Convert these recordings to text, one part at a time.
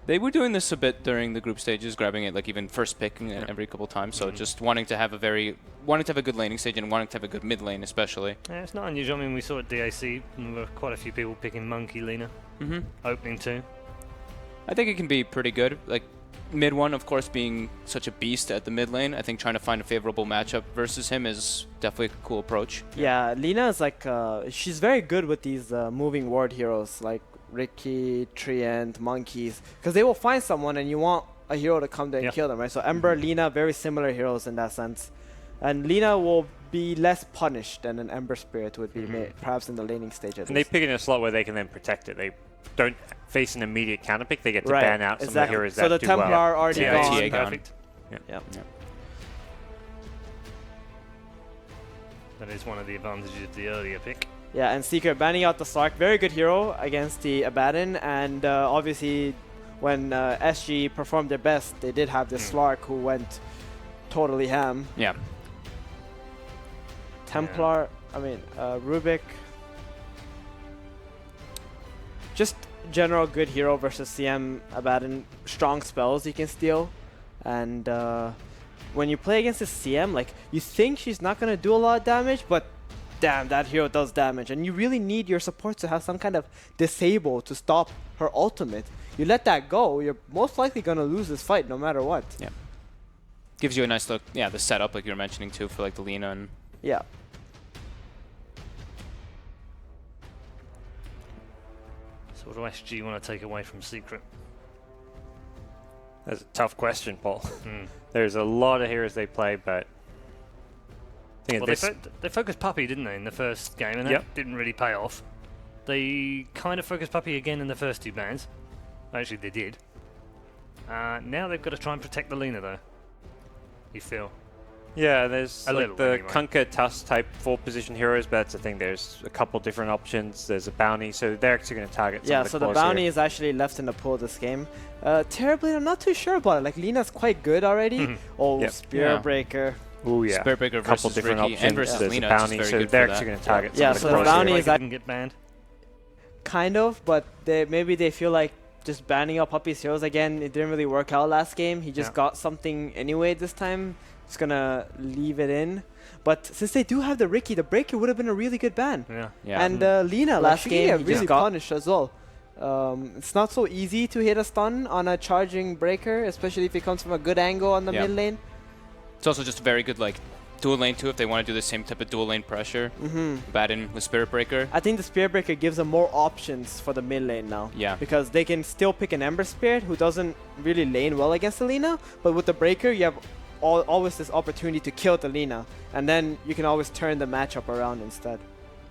They were doing this a bit during the group stages, grabbing it like even first picking it every couple times. So just wanting to have a good laning stage and wanting to have a good mid lane, especially. Yeah, it's not unusual. I mean, we saw at DAC there were quite a few people picking Monkey Lina, opening too. I think it can be pretty good. Like mid one, of course, being such a beast at the mid lane. I think trying to find a favorable matchup versus him is definitely a cool approach. Yeah, Lina is like she's very good with these moving ward heroes like Ricky, Treant, Monkeys, because they will find someone and you want a hero to come there and kill them, right? So Ember, Lina, very similar heroes in that sense. And Lina will be less punished than an Ember Spirit would be, perhaps in the laning stage. And they pick in a slot where they can then protect it. They don't face an immediate counter pick. They get to ban out some of the heroes that do well. So the Templar already gone. Perfect. Yeah. That is one of the advantages of the earlier pick. Yeah, and Secret banning out the Slark, very good hero against the Abaddon, and obviously when SG performed their best, they did have the Slark who went totally ham. Yeah. Templar, I mean, Rubik. Just general good hero versus CM Abaddon. Strong spells you can steal. And when you play against a CM, like, you think she's not going to do a lot of damage, but damn, that hero does damage. And you really need your support to have some kind of disable to stop her ultimate. You let that go, you're most likely going to lose this fight no matter what. Yeah. Gives you a nice look, the setup like you were mentioning too for like the Lina and... Yeah. So what do SG want to take away from Secret? That's a tough question, Paul. There's a lot of heroes they play, but... Well, they focused Puppey, didn't they, in the first game, and that didn't really pay off. They kind of focused Puppey again in the first two bans. Actually, they did. Now they've got to try and protect the Lina, though. You feel? Yeah, there's like the anyway. Kunkka Tusk type 4-position heroes, but that's the thing. There's a couple different options. There's a bounty, so they're actually going to target some of the so the cores bounty here. is actually left in the pool this game. Terribly, I'm not too sure about it. Like, Lina's quite good already. Spear Breaker. Oh yeah, Spirit Breaker couple versus different Ricky options. and versus There's Lina, a bounty, which is so very good they're for actually that. going to target Yeah, some so of the the cores bounty here. is Like didn't get banned. Kind of, but maybe they feel like just banning out Puppey's heroes again, it didn't really work out last game. He just got something anyway this time. Just gonna leave it in. But since they do have the Ricky, the Breaker would have been a really good ban. Yeah. And Lina last game, he really punished as well. It's not so easy to hit a stun on a charging Breaker, especially if it comes from a good angle on the mid lane. It's also just very good like dual lane too if they want to do the same type of dual lane pressure. Abaddon with Spirit Breaker. I think the Spirit Breaker gives them more options for the mid lane now. Yeah. Because they can still pick an Ember Spirit who doesn't really lane well against the Lina, but with the Breaker you have always this opportunity to kill the Lina, and then you can always turn the matchup around instead.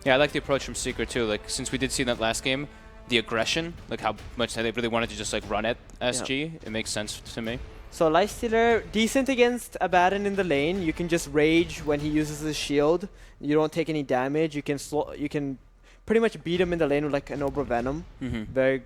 Yeah, I like the approach from Secret too. Like since we did see that last game, the aggression, like how much they really wanted to just like run at SG, it makes sense to me. So Lifestealer, decent against Abaddon in the lane. You can just rage when he uses his shield. You don't take any damage. You can pretty much beat him in the lane with like an Obra Venom. Very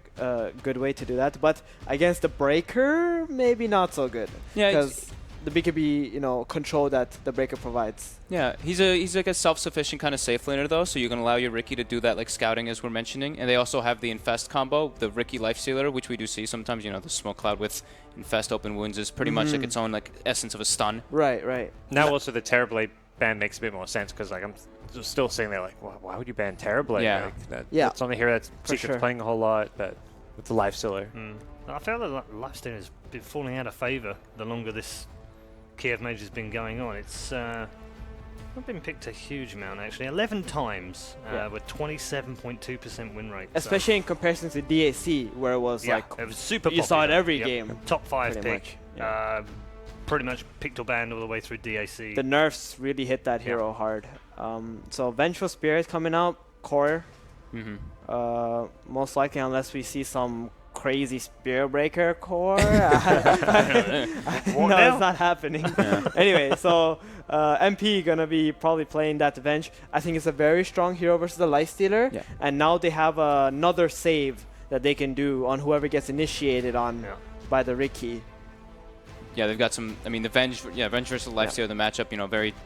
good way to do that. But against the Breaker, maybe not so good. Yeah, because the BKB, control that the Breaker provides. Yeah, he's like a self-sufficient kind of safe laner though, so you can allow your Ricky to do that like scouting as we're mentioning. And they also have the Infest combo, the Ricky Lifestealer, which we do see sometimes. The Smoke Cloud with Infest Open Wounds is pretty much like its own like essence of a stun. Right. Now also the Terrorblade ban makes a bit more sense because like I'm still sitting there like, why would you ban Terrorblade? Yeah. Like, that's on the hero that's Secret's playing a whole lot, but with the Lifestealer. I feel that Lifestealer has been falling out of favour the longer this Kiev Major has been going on. It's not been picked a huge amount actually. 11 times with 27.2% win rate. Especially in comparison to DAC, where it was like it was super you popular. saw it every game. Top 5 pretty pick. Pretty much picked or banned all the way through DAC. The nerfs really hit that hero hard. So Vengeful Spirit coming out, core. Most likely, unless we see some crazy Spirit Breaker core. No, it's not happening. Anyway, so MP gonna be probably playing that Venge. I think it's a very strong hero versus the Lifestealer. And now they have another save that they can do on whoever gets initiated on by the Ricky. Yeah, they've got some. I mean, the Venge versus Lifestealer, the matchup.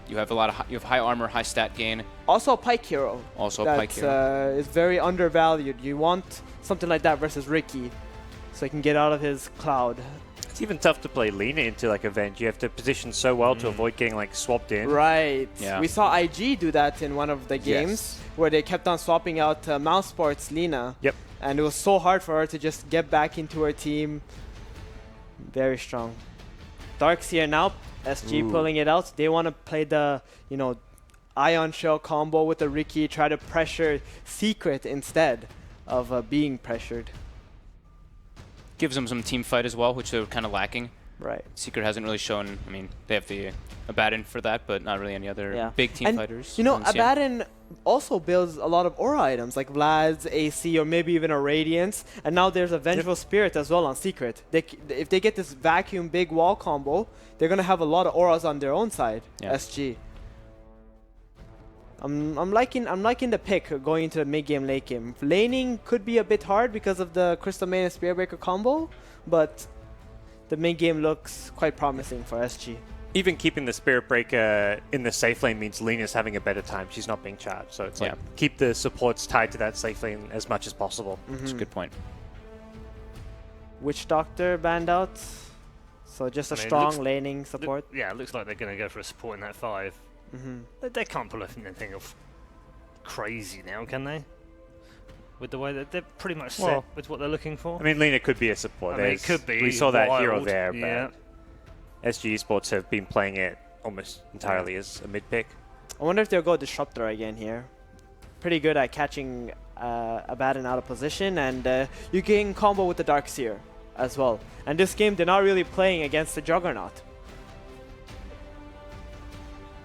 You have a lot of you have high armor, high stat gain. Also a Pike hero. Also a Pike hero. Is very undervalued. You want something like that versus Ricky. so he can get out of his cloud. It's even tough to play Lina into like a Venge. You have to position so well to avoid getting like swapped in. Right. Yeah. We saw IG do that in one of the games where they kept on swapping out Mouse Sports Lina. Yep. And it was so hard for her to just get back into her team. Very strong. Darkseer now, SG pulling it out. They want to play the, you know, Ion Shell combo with the Riki, try to pressure Secret instead of being pressured. Gives them some team fight as well, which they're kind of lacking. Right. Secret hasn't really shown, I mean, they have the Abaddon for that, but not really any other big team fighters. You know, on CM. Abaddon also builds a lot of aura items like Vlad's, AC, or maybe even a Radiance. And now there's a Vengeful Spirit as well on Secret. If they get this vacuum big wall combo, they're going to have a lot of auras on their own side, SG. I'm liking the pick going into the mid game, late game. Laning could be a bit hard because of the Crystal Main and Spear Breaker combo, but the mid game looks quite promising for SG. Even keeping the Spirit Breaker in the safe lane means Lina's having a better time. She's not being charged, so it's like keep the supports tied to that safe lane as much as possible. That's a good point. Witch Doctor banned out, so just a strong laning support. Yeah, it looks like they're going to go for a support in that 5. They can't pull anything off crazy now, can they? With the way that they're pretty much set with what they're looking for. I mean, Lina could be a support. I mean, it could be. We saw that here or wild. there, but SG Esports have been playing it almost entirely as a mid pick. I wonder if they'll go Disruptor again here. Pretty good at catching Abaddon out of position, and you can combo with the Darkseer as well. And this game, they're not really playing against the Juggernaut.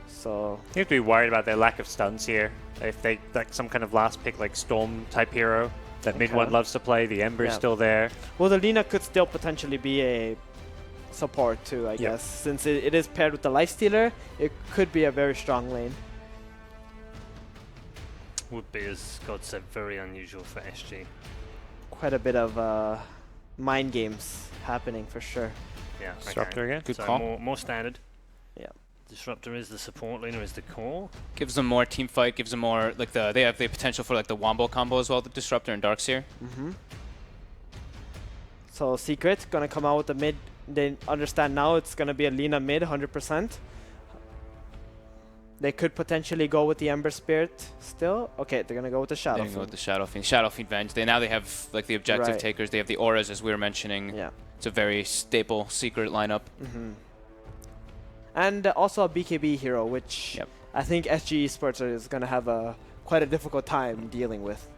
So You have to be worried about their lack of stuns here. If they like some kind of last pick like Storm type hero that mid one loves to play, the Ember is still there. well, the Lina could still potentially be a support too, I guess. Since it is paired with the Lifestealer, it could be a very strong lane. Would be, as God said, very unusual for SG. Quite a bit of mind games happening for sure. Yeah, Disruptor again. Good so call. more standard. Yeah. Disruptor is the support, Lina is the core. Gives them more team fight, gives them more, like they have the potential for like the Wombo combo as well, the Disruptor and Darkseer. So Secret gonna come out with the mid. They understand now it's gonna be a Lina mid 100%. They could potentially go with the Ember Spirit still. Okay, they're gonna go with the Shadow They're gonna go Fiend. with the Shadow Fiend. Shadow Fiend Venge. Now they have like the objective takers. They have the auras, as we were mentioning. Yeah. It's a very staple Secret lineup. And also a BKB hero, which I think SG Esports is gonna have quite a difficult time dealing with.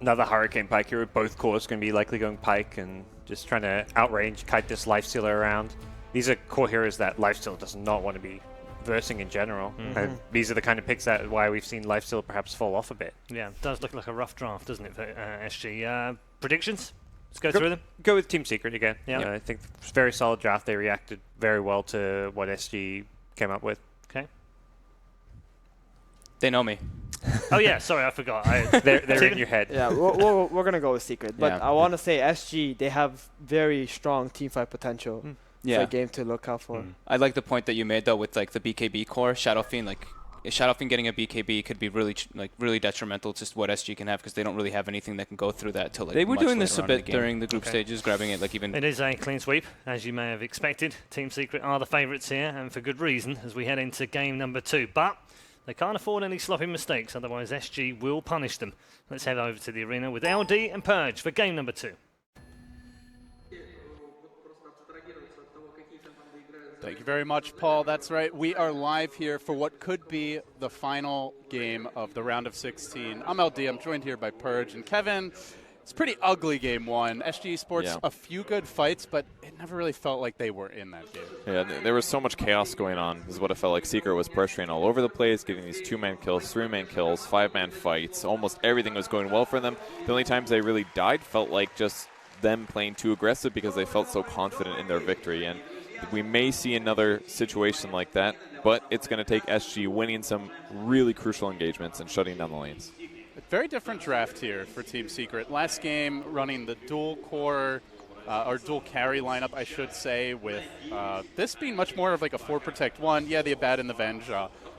Another Hurricane Pike hero. Both cores going to be likely going Pike and just trying to outrange, kite this Lifestealer around. These are core heroes that Lifesteal does not want to be versing in general. And these are the kind of picks that why we've seen Lifesteal perhaps fall off a bit. Yeah, it does look like a rough draft, doesn't it, for SG? Predictions? Let's go through them. Go with Team Secret again. Yeah. I think it's a very solid draft. They reacted very well to what SG came up with. Okay. They know me. Oh yeah, sorry, I forgot. They're in your head. Yeah, we're gonna go with Secret, but I want to say SG, they have very strong teamfight potential. Yeah. It's a game to look out for. I like the point that you made though with like the BKB core, Shadow Fiend. Like Shadow Fiend getting a BKB could be really detrimental to what SG can have because they don't really have anything that can go through that till like. They were doing this a bit during the group stages, grabbing it like even. It is a clean sweep, as you may have expected. Team Secret are the favourites here, and for good reason, as we head into game number 2. But they can't afford any sloppy mistakes, otherwise SG will punish them. Let's head over to the arena with LD and Purge for game number 2. Thank you very much, Paul. That's right. We are live here for what could be the final game of the round of 16. I'm LD. I'm joined here by Purge and Kevin. It's a pretty ugly game 1. SG Esports, a few good fights, but it never really felt like they were in that game. Yeah, there was so much chaos going on. This is what it felt like. Secret was pressuring all over the place, getting these 2-man kills, 3-man kills, 5-man fights. Almost everything was going well for them. The only times they really died felt like just them playing too aggressive because they felt so confident in their victory. And we may see another situation like that, but it's going to take SG winning some really crucial engagements and shutting down the lanes. A very different draft here for Team Secret. Last game running the dual core, or dual carry lineup, I should say, with this being much more of like a 4-protect-1. Yeah, the Abad and the Venge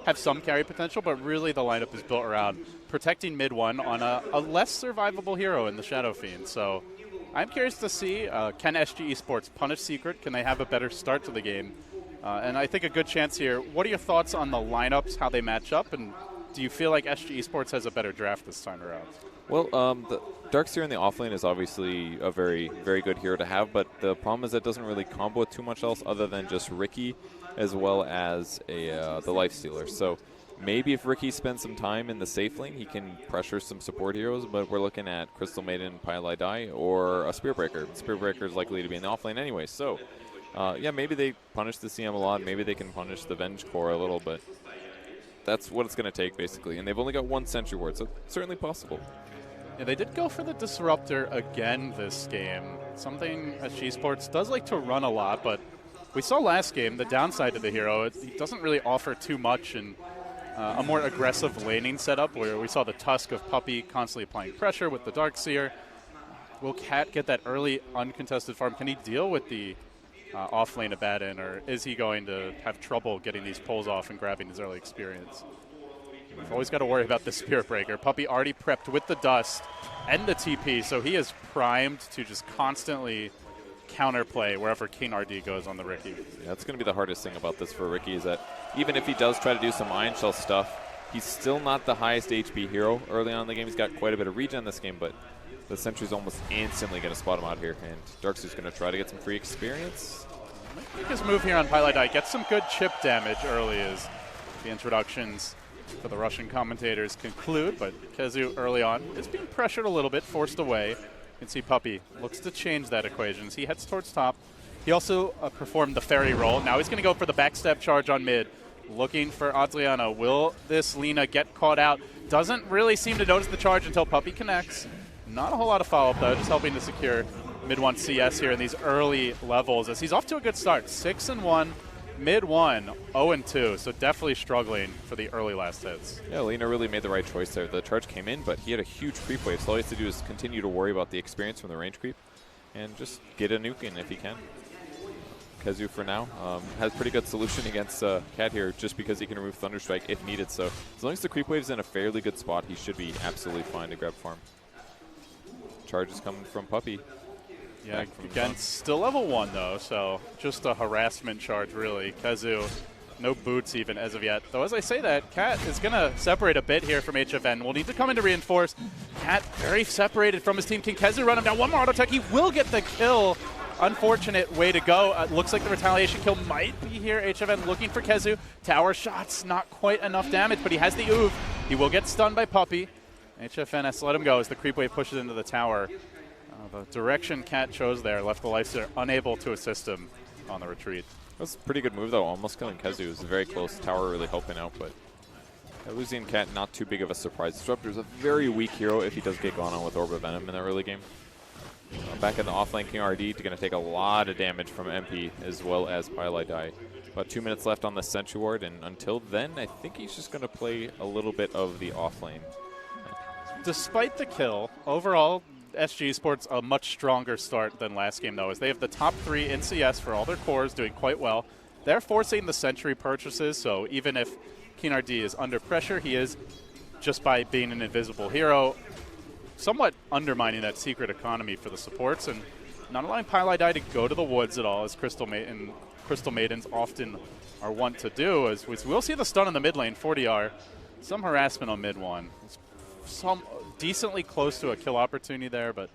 have some carry potential, but really the lineup is built around protecting mid 1 on a less survivable hero in the Shadow Fiend. So I'm curious to see, can SG Esports punish Secret? Can they have a better start to the game? And I think a good chance here. What are your thoughts on the lineups, how they match up, and do you feel like SG Esports has a better draft this time around? Well, the Darkseer in the offlane is obviously a very, very good hero to have, but the problem is it doesn't really combo with too much else other than just Riki as well as the Lifestealer. So maybe if Riki spends some time in the safe lane, he can pressure some support heroes, but we're looking at Crystal Maiden, Pylai Dai, or a Spear Breaker. Spear Breaker is likely to be in the offlane anyway, so yeah, maybe they punish the CM a lot, maybe they can punish the Venge Core a little bit. That's what it's going to take, basically, and they've only got one Sentry Ward, so it's certainly possible. Yeah, they did go for the Disruptor again this game. Something SG Esports does like to run a lot, but we saw last game the downside to the hero. He doesn't really offer too much in a more aggressive laning setup where we saw the Tusk of Puppey constantly applying pressure with the Darkseer. Will Cat get that early uncontested farm? Can he deal with the off lane Abaddon, or is he going to have trouble getting these pulls off and grabbing his early experience? We've always got to worry about the Spirit Breaker. Puppey already prepped with the Dust and the TP, so he is primed to just constantly counterplay wherever King RD goes on the Riki. Yeah, that's going to be the hardest thing about this for Riki, is that even if he does try to do some Iron Shell stuff, he's still not the highest HP hero early on in the game. He's got quite a bit of regen in this game, but the Sentry's almost instantly going to spot him out here, and Darkseer's going to try to get some free experience. Make his move here on Pylai Dai. Get some good chip damage early as the introductions for the Russian commentators conclude, but Kezu early on is being pressured a little bit, forced away. You can see Puppey looks to change that equation as he heads towards top. He also performed the fairy roll. Now he's going to go for the backstab charge on mid, looking for Adriana. Will this Lina get caught out? Doesn't really seem to notice the charge until Puppey connects. Not a whole lot of follow-up, though, just helping to secure mid 1 CS here in these early levels as he's off to a good start. 6-1, mid 1, 0-2, so definitely struggling for the early last hits. Yeah, Lina really made the right choice there. The charge came in, but he had a huge creep wave, so all he has to do is continue to worry about the experience from the range creep and just get a nuke in if he can. Kezu, for now, has pretty good solution against Cat here just because he can remove Thunderstrike if needed, so as long as the creep wave's in a fairly good spot, he should be absolutely fine to grab farm. Charge is coming from Puppey. Yeah, again, still level 1 though, so just a harassment charge really. Kezu, no boots even as of yet. Though as I say that, Cat is going to separate a bit here from HFN. We'll need to come in to reinforce. Cat very separated from his team. Can Kezu run him down? One more auto attack. He will get the kill. Unfortunate way to go. Looks like the retaliation kill might be here. HFN looking for Kezu. Tower shots, not quite enough damage, but he has the Oov. He will get stunned by Puppey. HFN has to let him go as the creep wave pushes into the tower. The direction Cat chose there left the Lifestealer unable to assist him on the retreat. That's a pretty good move, though. Almost killing Kezu. It was very close. Tower really helping out, but losing Cat, not too big of a surprise. Disruptor is a very weak hero if he does get gone on with Orb of Venom in the early game. Back in the offlane, King RD going to take a lot of damage from MP as well as Pylai Dai. About 2 minutes left on the Sentry Ward, and until then, I think he's just going to play a little bit of the offlane. Despite the kill, overall, SG Esports a much stronger start than last game, though, as they have the top 3 in CS for all their cores, doing quite well. They're forcing the Sentry purchases, so even if King RD is under pressure, he is, just by being an invisible hero, somewhat undermining that secret economy for the supports, and not allowing Pylai Dai to go to the woods at all, as Crystal Maidens often are wont to do, as we'll see the stun in the mid lane, 40R. Some harassment on mid 1. Some decently close to a kill opportunity there, but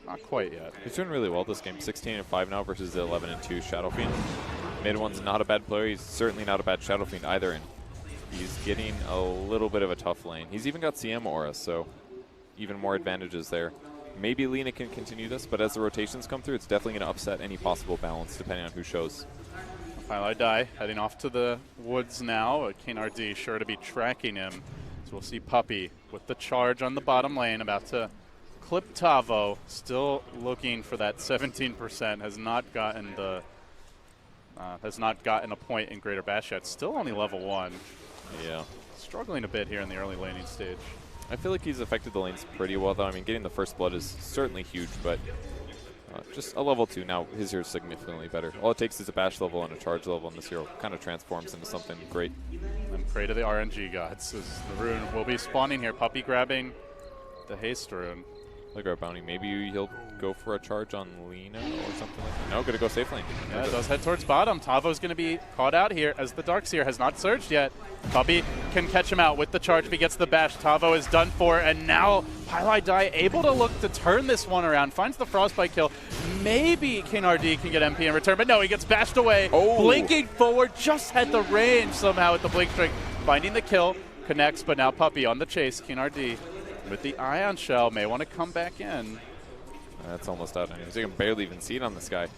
not quite yet. He's doing really well this game. 16-5 now versus the 11-2 Shadow Fiend. Mid 1's not a bad player. He's certainly not a bad Shadow Fiend either, and he's getting a little bit of a tough lane. He's even got CM Aura, so even more advantages there. Maybe Lina can continue this, but as the rotations come through, it's definitely going to upset any possible balance depending on who shows. Pylai Dai heading off to the woods now. King RD sure to be tracking him. So we'll see Puppey with the charge on the bottom lane, about to clip Tavo. Still looking for that 17%. Has not gotten a point in Greater Bash yet. Still only level 1. Yeah. Struggling a bit here in the early laning stage. I feel like he's affected the lanes pretty well, though. I mean, getting the first blood is certainly huge, but just a level 2 now, his hero is significantly better. All it takes is a bash level and a charge level, and this hero kind of transforms into something great. And pray to the RNG gods as the rune will be spawning here. Puppey grabbing the haste rune. Look at Bounty. Maybe he'll go for a charge on Lena or something like that. No, gonna go safe lane. Yeah, it does head towards bottom. Tavo's going to be caught out here as the Darkseer has not surged yet. Puppey can catch him out with the charge if he gets the bash. Tavo is done for, and now Dai able to look to turn this one around. Finds the Frostbite kill. Maybe KNRD can get MP in return, but no, he gets bashed away. Oh. Blinking forward, just had the range somehow with the Blink Strike. Finding the kill, connects, but now Puppey on the chase. KNRD with the Ion Shell may want to come back in. That's almost out. Anyways, you can barely even see it on this guy.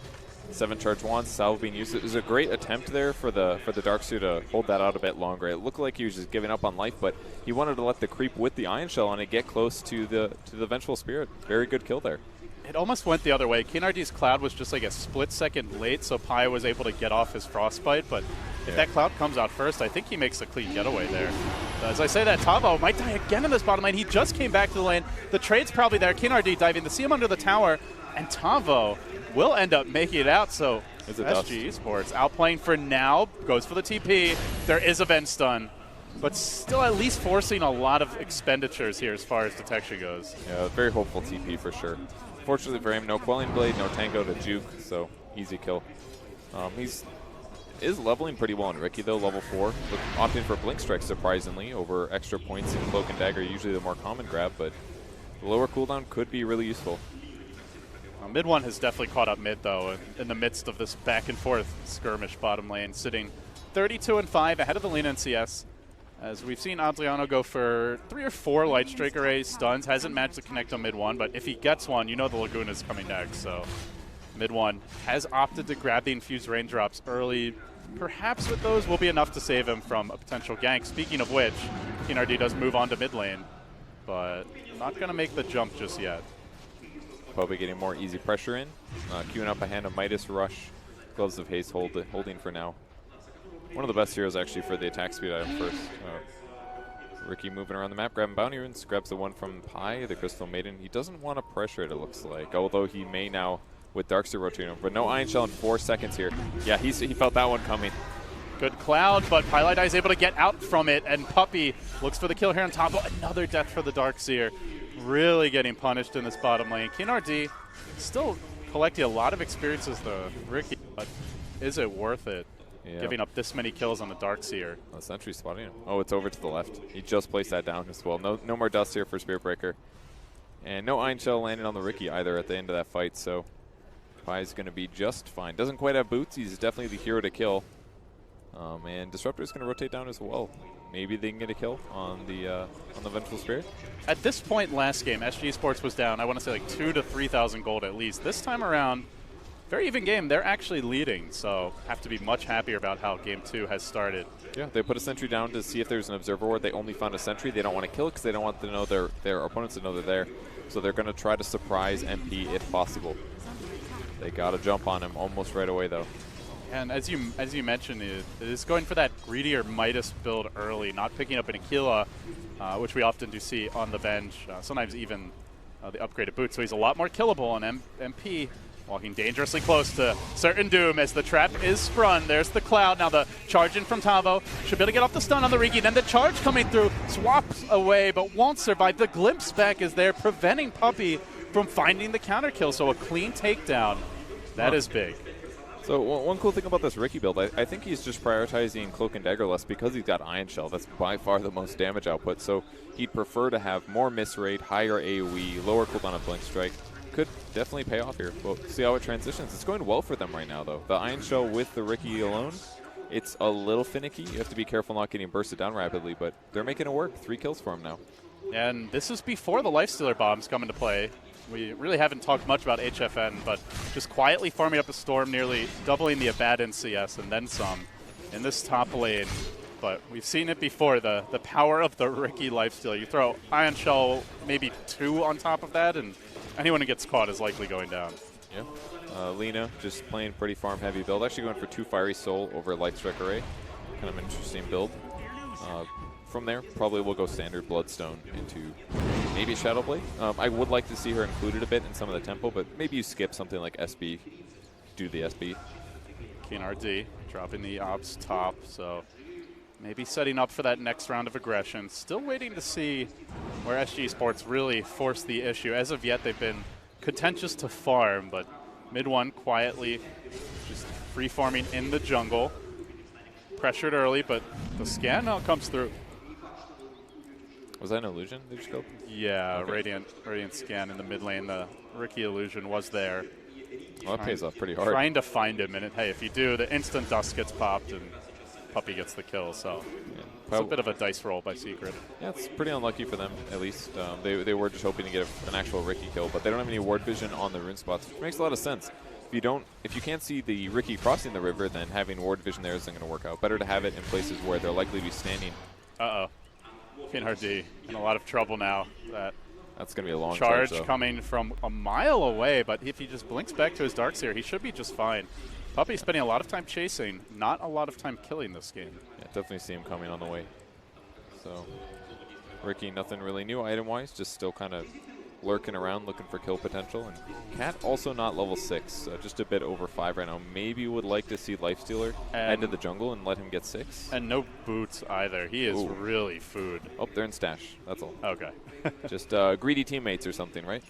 7 charge wands, salve being used. It was a great attempt there for the Darkseer to hold that out a bit longer. It looked like he was just giving up on life, but he wanted to let the creep with the Ion Shell on it get close to the Vengeful Spirit. Very good kill there. It almost went the other way. KNRD's Cloud was just like a split second late, so Pi was able to get off his Frostbite, but if that Cloud comes out first, I think he makes a clean getaway there. As I say that, Tavo might die again in this bottom lane. He just came back to the lane. The trade's probably there. KNRD diving to see him under the tower, and Tavo will end up making it out, so SG Esports outplaying for now, goes for the TP. There is a Venge stun, but still at least forcing a lot of expenditures here as far as detection goes. Yeah, very hopeful TP for sure. Fortunately for him, no Quelling Blade, no Tango to juke, so easy kill. Is leveling pretty well in Riki though, level 4. Opting for Blink Strike surprisingly over extra points in Cloak and Dagger, usually the more common grab, but the lower cooldown could be really useful. Mid 1 has definitely caught up mid though, in the midst of this back and forth skirmish bottom lane, sitting 32-5 ahead of the Lena and CS. As we've seen Adriano go for 3 or 4 Light Strike Array stuns, hasn't managed to connect on mid 1, but if he gets one, you know the Laguna is coming next, so mid 1 has opted to grab the infused raindrops early. Perhaps with those will be enough to save him from a potential gank. Speaking of which, KNRD does move on to mid lane, but not going to make the jump just yet. Probably getting more easy pressure in. Queuing up a hand of Midas Rush. Gloves of Haste holding for now. One of the best heroes actually for the attack speed item first. Riki moving around the map, grabbing Bounty Runes, grabs the one from Pi, the Crystal Maiden. He doesn't want to pressure it, it looks like, although he may now with Darkseer rotating him. But no Ion Shell in 4 seconds here. Yeah, he felt that one coming. Good Cloud, but Pylai is able to get out from it, and Puppey looks for the kill here on top. Another death for the Darkseer. Really getting punished in this bottom lane. KNRD still collecting a lot of experiences though, Riki, but is it worth it? Yeah. Giving up this many kills on the Darkseer. Oh, Sentry spotting him. Oh, it's over to the left. He just placed that down as well. No more dust here for Spirit Breaker. And no Iron Shell landing on the Riki either at the end of that fight, so Pi's going to be just fine. Doesn't quite have boots. He's definitely the hero to kill. And Disruptor is going to rotate down as well. Maybe they can get a kill on the Vengeful Spirit. At this point last game, SG Esports was down, I want to say like 2,000 to 3,000 gold at least. This time around, very even game. They're actually leading, so have to be much happier about how game 2 has started. Yeah, they put a sentry down to see if there's an observer ward. They only found a sentry. They don't want to kill because they don't want to know their opponents to know they're there. So they're going to try to surprise MP if possible. They got to jump on him almost right away though. And as you mentioned, it is going for that greedier Midas build early, not picking up an Aquila, which we often do see on the bench. Sometimes even the upgraded boots. So he's a lot more killable on MP. Walking dangerously close to certain doom as the trap is sprung. There's the Cloud. Now the charge in from Tavo. Should be able to get off the stun on the Riki. Then the charge coming through. Swaps away, but won't survive. The glimpse back is there, preventing Puppey from finding the counter kill. So a clean takedown. That is big. So one cool thing about this Riki build, I think he's just prioritizing Cloak and Dagger less because he's got Ion Shell. That's by far the most damage output. So he'd prefer to have more miss rate, higher AoE, lower cooldown of Blink Strike. Could definitely pay off here. We'll see how it transitions. It's going well for them right now, though. The Ion Shell with the Riki alone, it's a little finicky. You have to be careful not getting bursted down rapidly, but they're making it work. 3 kills for him now. And this is before the Lifestealer bombs come into play. We really haven't talked much about HFN, but just quietly farming up a Storm, nearly doubling the Abaddon CS and then some in this top lane. But we've seen it before, the power of the Riki Lifestealer. You throw Ion Shell, maybe 2 on top of that, and anyone who gets caught is likely going down. Yeah. Lena just playing pretty farm-heavy build. Actually going for 2 Fiery Soul over Light Strike Array. Kind of an interesting build. From there, probably we'll go standard Bloodstone into maybe Shadow Blade. I would like to see her included a bit in some of the tempo, but maybe you skip something like SB, do the SB. KNRD dropping the ops top, so maybe setting up for that next round of aggression. Still waiting to see where SG Esports really force the issue. As of yet, they've been contentious to farm, but mid one quietly just free-farming in the jungle. Pressured early, but the scan now comes through. Was that an illusion they just killed? Yeah, Okay. Radiant scan in the mid lane. The Ricky illusion was there. Well, that pays off pretty hard. Trying to find him, and hey, if you do, the instant dust gets popped and Puppey gets the kill. So it's a bit of a dice roll by Secret. Yeah, it's pretty unlucky for them, at least. They were just hoping to get an actual Ricky kill, but they don't have any ward vision on the rune spots, which makes a lot of sense. If you can't see the Ricky crossing the river, then having ward vision there isn't going to work out. Better to have it in places where they're likely to be standing. Uh-oh. KRD in a lot of trouble now. That's going to be a long charge though. coming from a mile away, but if he just blinks back to his Darkseer, he should be just fine. Puppey's spending a lot of time chasing, not a lot of time killing this game. Yeah, definitely see him coming on the way. So, Ricky, nothing really new item-wise, just still kind of lurking around looking for kill potential. And Cat also not level 6, just a bit over 5 right now. Maybe would like to see Lifestealer head to the jungle and let him get 6. And no boots either. He is really food. Oh, they're in stash. That's all. Okay. Just greedy teammates or something, right?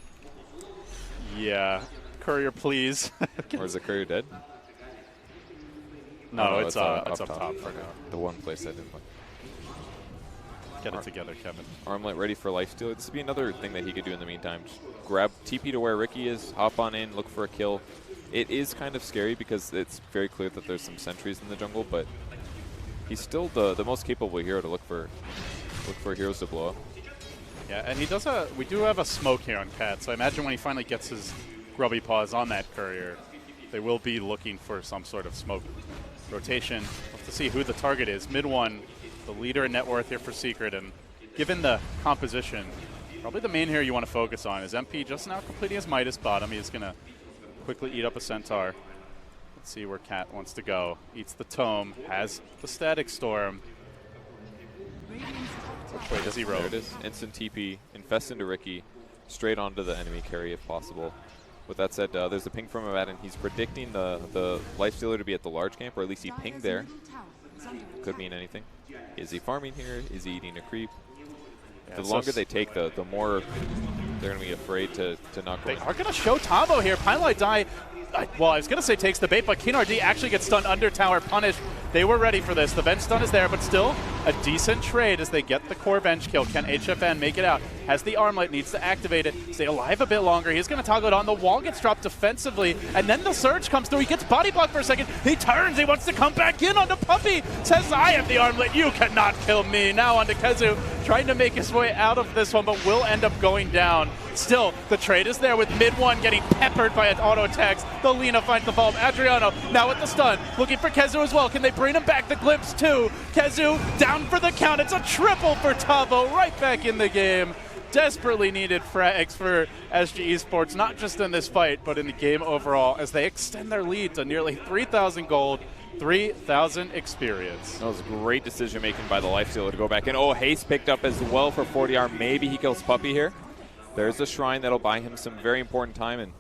Yeah. Courier, please. Or is the courier dead? No, Oh, it's up top for now. The one place I didn't play. Get it together, Kevin. Armlet ready for Lifestealer. This would be another thing that he could do in the meantime. Just grab TP to where Ricky is, hop on in, look for a kill. It is kind of scary because it's very clear that there's some sentries in the jungle, but he's still the most capable hero to look for heroes to blow up. Yeah, and he does we do have a smoke here on Cat, so I imagine when he finally gets his grubby paws on that courier, they will be looking for some sort of smoke rotation. We'll have to see who the target is. Mid one, the leader in net worth here for Secret, and given the composition, probably the main hero you want to focus on is MP just now completing his Midas bottom. He's going to quickly eat up a Centaur. Let's see where Cat wants to go. Eats the Tome, has the Static Storm. Which way does he roll? There it is. Instant TP, infest into Ricky, straight onto the enemy carry if possible. With that said, there's a ping from Abaddon. He's predicting the Lifestealer to be at the large camp, or at least he pinged there. Could mean anything. Is he farming here? Is he eating a creep? Yeah, The longer they take, the more they're going to be afraid to not go They in. are going to show Tombo here. Pineline Die, well, I was going to say takes the bait, but KRD actually gets stunned under tower, punished. They were ready for this. The bench stun is there, but still a decent trade as they get the core bench kill. Can HFN make it out? Has the Armlet, needs to activate it. Stay alive a bit longer. He's going to toggle it on. The wall gets dropped defensively, and then the surge comes through. He gets body blocked for a second. He turns. He wants to come back in onto Puppey. Says, I am the Armlet. You cannot kill me. Now onto Kezu, trying to make his way out of this one, but will end up going down. Still, the trade is there with mid one getting peppered by an auto attacks. The Lina finds the bomb. Adriano now with the stun, looking for Kezu as well. Can they bring him back? The glimpse too. Kezu down for the count. It's a triple for Tavo, right back in the game. Desperately needed frags for SG Esports, not just in this fight, but in the game overall, as they extend their lead to nearly 3,000 gold, 3,000 experience. That was great decision making by the Lifestealer to go back in. Oh, haste picked up as well for 40R. Maybe he kills Puppey here. There's a shrine that'll buy him some very important time. And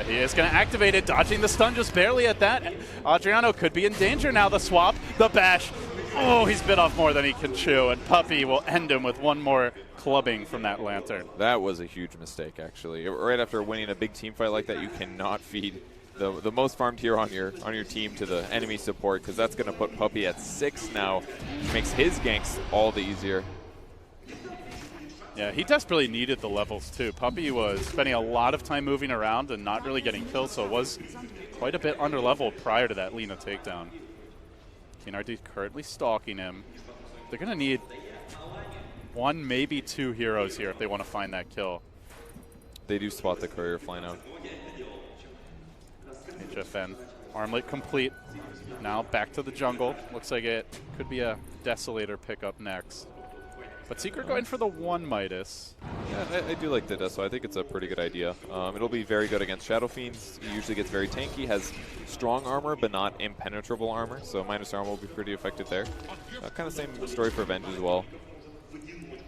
he is going to activate it, dodging the stun just barely at that. Adriano could be in danger now. The swap, the bash. Oh, he's bit off more than he can chew, and Puppey will end him with one more clubbing from that lantern. that was a huge mistake, actually. Right after winning a big team fight like that, you cannot feed the most farmed hero on your team to the enemy support, because that's going to put Puppey at 6 now. Makes his ganks all the easier. Yeah, he desperately needed the levels too. Puppey was spending a lot of time moving around and not really getting killed, so was quite a bit under leveled prior to that Lina takedown. KRD currently stalking him. They're going to need 1, maybe 2 heroes here if they want to find that kill. They do spot the courier flying out. HFN, Armlet complete. Now back to the jungle. Looks like it could be a Desolator pickup next. But Secret going for the 1 Midas. Yeah, I do like the Deso. I think it's a pretty good idea. It'll be very good against Shadow Fiends. He usually gets very tanky, has strong armor, but not impenetrable armor. So minus armor will be pretty effective there. Kind of same story for Venge as well.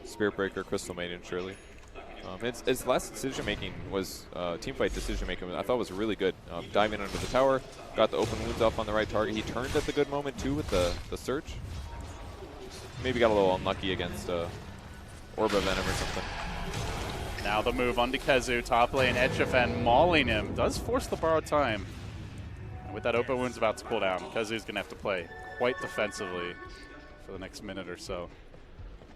Spirit Breaker, Crystal Maiden, surely. His last decision making was teamfight decision making. I thought was really good. Diving under the tower, got the open wounds off on the right target. He turned at the good moment too with the search. maybe got a little unlucky against Orba Venom or something. Now the move onto Kezu, top lane, HFN mauling him. Does force the borrowed time. And with that open wounds about to cool down, Kezu's going to have to play quite defensively for the next minute or so.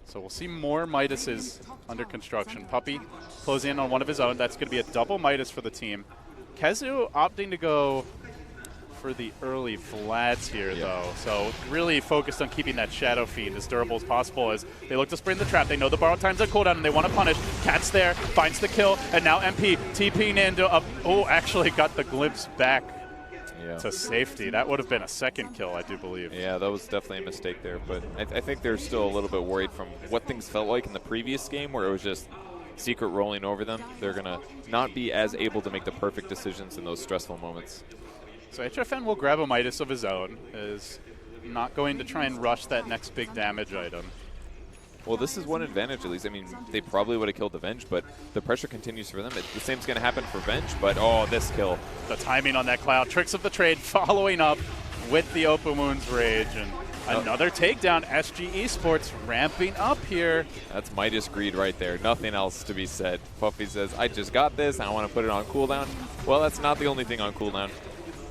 So we'll see more Midases under construction. Puppey closing in on one of his own. That's going to be a double Midas for the team. Kezu opting to go for the early Vlads here, though. So really focused on keeping that Shadow Fiend as durable as possible as they look to spring the trap. They know the borrowed time's on cooldown and they want to punish. Cat's there, finds the kill, and now MP TPing into up. Oh, actually got the glimpse back to safety. That would have been a second kill, I do believe. Yeah, that was definitely a mistake there, but I think they're still a little bit worried from what things felt like in the previous game where it was just Secret rolling over them. They're going to not be as able to make the perfect decisions in those stressful moments. So HFN will grab a Midas of his own, is not going to try and rush that next big damage item. Well, this is one advantage at least. I mean, they probably would have killed the Venge, but the pressure continues for them. The same's going to happen for Venge, but oh, this kill. The timing on that Cloud. Tricks of the Trade following up with the Open Wounds Rage. And another takedown. SG Esports ramping up here. That's Midas greed right there. Nothing else to be said. Puffy says, I just got this. I want to put it on cooldown. Well, that's not the only thing on cooldown.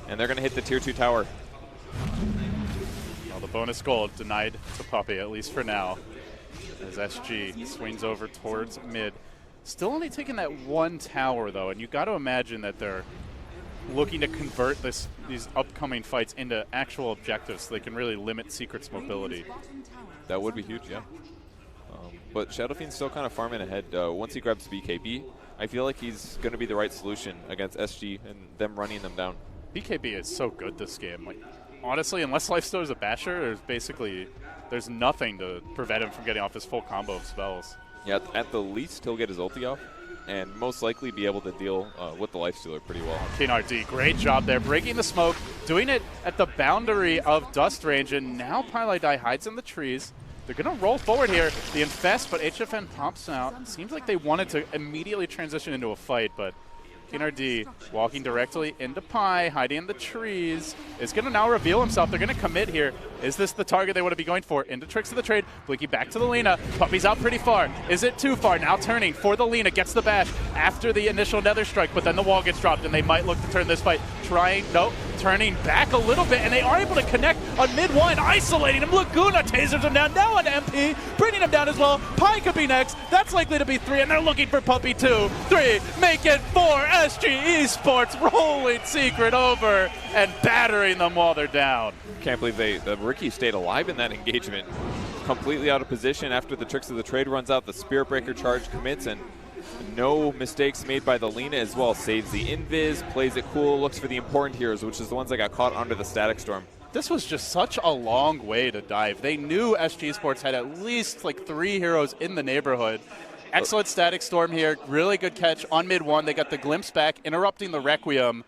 And they're going to hit the tier 2 tower. Well, the bonus gold denied to Puppey, at least for now, as SG swings over towards mid. Still only taking that one tower, though, and you got to imagine that they're looking to convert these upcoming fights into actual objectives so they can really limit Secret's mobility. That would be huge, yeah. But Shadow Fiend's still kind of farming ahead. Once he grabs BKB, I feel like he's going to be the right solution against SG and them running them down. BKB is so good this game. Like, honestly, unless Lifesteal is a basher, there's nothing to prevent him from getting off his full combo of spells. Yeah, at the least, he'll get his ulti off, and most likely be able to deal with the Lifestealer pretty well. KNRD, great job there, breaking the smoke, doing it at the boundary of dust range, and now Pylai hides in the trees. They're going to roll forward here, the Infest, but HFN pops out. Seems like they wanted to immediately transition into a fight, but KNRD walking directly into Pi, hiding in the trees, is going to now reveal himself. They're going to commit here. Is this the target they want to be going for? Into Tricks of the Trade. Blinky back to the Lina. Puppey's out pretty far. Is it too far? Now turning for the Lina. Gets the bash after the initial Nether Strike, but then the wall gets dropped, and they might look to turn this fight. Turning back a little bit, and they are able to connect on mid one, isolating him. Laguna tasers him down. Now on MP, bringing him down as well. Pi could be next. That's likely to be 3, and they're looking for Puppey 2, 3, make it 4. SG Esports rolling Secret over and battering them while they're down. Can't believe the Ricky stayed alive in that engagement. Completely out of position after the Tricks of the Trade runs out. The Spirit Breaker charge commits, and no mistakes made by the Lina as well. Saves the invis, plays it cool, looks for the important heroes, which is the ones that got caught under the Static Storm. This was just such a long way to dive. They knew SG Esports had at least like 3 heroes in the neighborhood. Excellent Static Storm here. Really good catch on mid one. They got the glimpse back, interrupting the Requiem.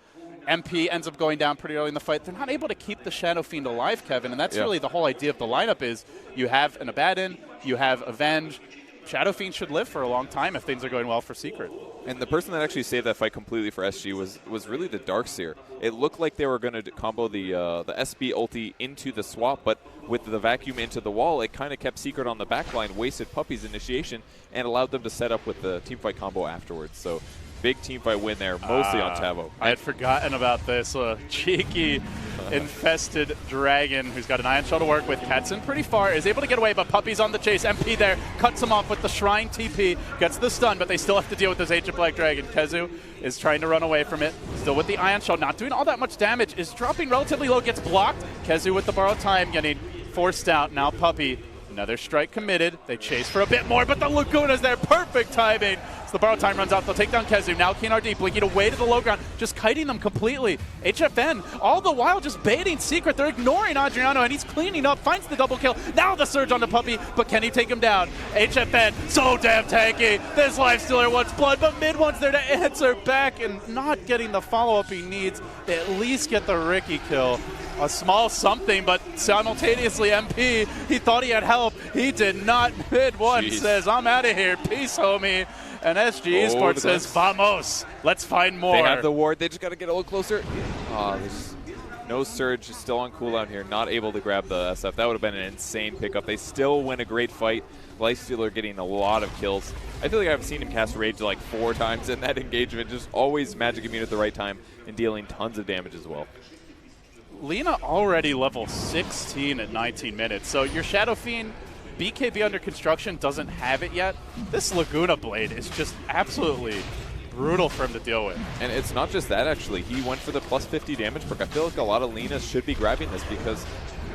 MP ends up going down pretty early in the fight. They're not able to keep the Shadow Fiend alive, Kevin, and that's really the whole idea of the lineup is you have an Abaddon, you have Avenge. Shadow Fiend should live for a long time if things are going well for Secret. And the person that actually saved that fight completely for SG was really the Darkseer. It looked like they were going to combo the SB ulti into the swap, but with the vacuum into the wall, it kind of kept Secret on the backline, wasted Puppey's initiation, and allowed them to set up with the teamfight combo afterwards. So big teamfight win there, mostly on Tavo. I had forgotten about this. Cheeky, infested dragon who's got an Ion Shell to work with. Katzen pretty far, is able to get away, but Puppey's on the chase. MP there, cuts him off with the Shrine TP, gets the stun, but they still have to deal with this Ancient Black Dragon. Kezu is trying to run away from it, still with the Ion Shell, not doing all that much damage, is dropping relatively low, gets blocked. Kezu with the borrowed time, getting forced out. Now Puppey, another strike committed. They chase for a bit more, but the Laguna's there, perfect timing. So the borrowed time runs out, they'll take down Kezu. Now KNRD blinking away to the low ground, just kiting them completely. HFN, all the while just baiting Secret. They're ignoring Adriano, and he's cleaning up, finds the double kill. Now the surge on the Puppey, but can he take him down? HFN, so damn tanky. This Lifestealer wants blood, but mid one's there to answer back, and not getting the follow-up he needs. They at least get the Ricky kill. A small something, but simultaneously MP, he thought he had help. He did not. Mid one says, I'm out of here. Peace, homie. And SG Esports says, vamos. Let's find more. They have the ward. They just got to get a little closer. No Surge, still on cooldown here, not able to grab the SF. That would have been an insane pickup. They still win a great fight. Lifestealer getting a lot of kills. I feel like I've seen him cast Rage like 4 times in that engagement, just always magic immune at the right time and dealing tons of damage as well. Lina already level 16 at 19 minutes, so your Shadow Fiend, BKB under construction, doesn't have it yet. This Laguna Blade is just absolutely brutal for him to deal with. And it's not just that, actually. He went for the plus 50 damage perk. I feel like a lot of Linas should be grabbing this because,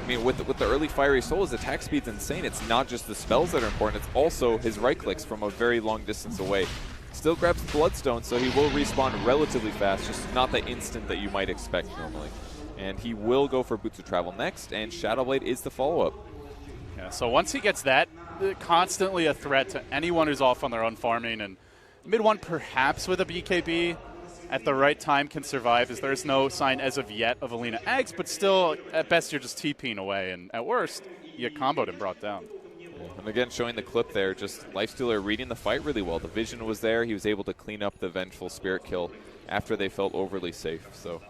I mean, with the early Fiery Soul, his attack speed's insane. It's not just the spells that are important, it's also his right clicks from a very long distance away. Still grabs the Bloodstone, so he will respawn relatively fast, just not the instant that you might expect normally. And he will go for Boots of Travel next, and Shadowblade is the follow-up. Yeah, so once he gets that, constantly a threat to anyone who's off on their own farming, and mid one perhaps with a BKB at the right time can survive, as there's no sign as of yet of Alina Eggs, but still, at best, you're just TPing away, and at worst, you get comboed and brought down. And again, showing the clip there, just Lifestealer reading the fight really well. The vision was there. He was able to clean up the Vengeful Spirit kill after they felt overly safe. So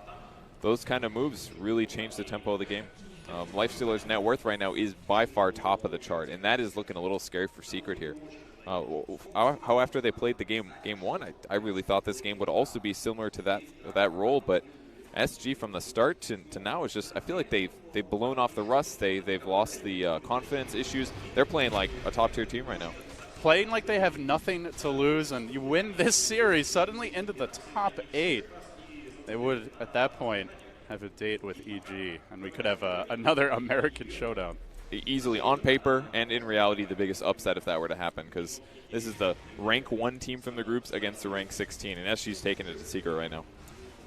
those kind of moves really changed the tempo of the game. Lifestealer's net worth right now is by far top of the chart, and that is looking a little scary for Secret here. How after they played the game one, I really thought this game would also be similar to that role, but SG from the start to now is just, I feel like they've blown off the rust. They've lost the confidence issues. They're playing like a top-tier team right now. Playing like they have nothing to lose, and you win this series suddenly into the top 8. They would, at that point, have a date with EG, and we could have another American showdown. Easily on paper and in reality the biggest upset if that were to happen, because this is the rank 1 team from the groups against the rank 16, and SG's taking it to Secret right now.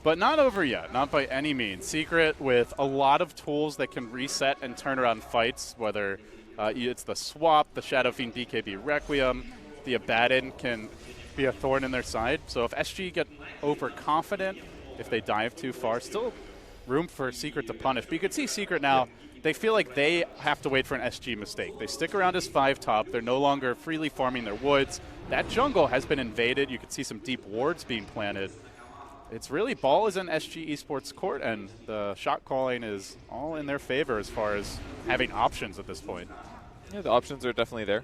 But not over yet, not by any means. Secret with a lot of tools that can reset and turn around fights, whether it's the swap, the Shadow Fiend BKB Requiem, the Abaddon can be a thorn in their side. So if SG get overconfident, if they dive too far, still room for Secret to punish. But you can see Secret now, they feel like they have to wait for an SG mistake. They stick around as 5 top. They're no longer freely farming their woods. That jungle has been invaded. You can see some deep wards being planted. It's really, ball is in SG Esports court, and the shot calling is all in their favor as far as having options at this point. Yeah, the options are definitely there.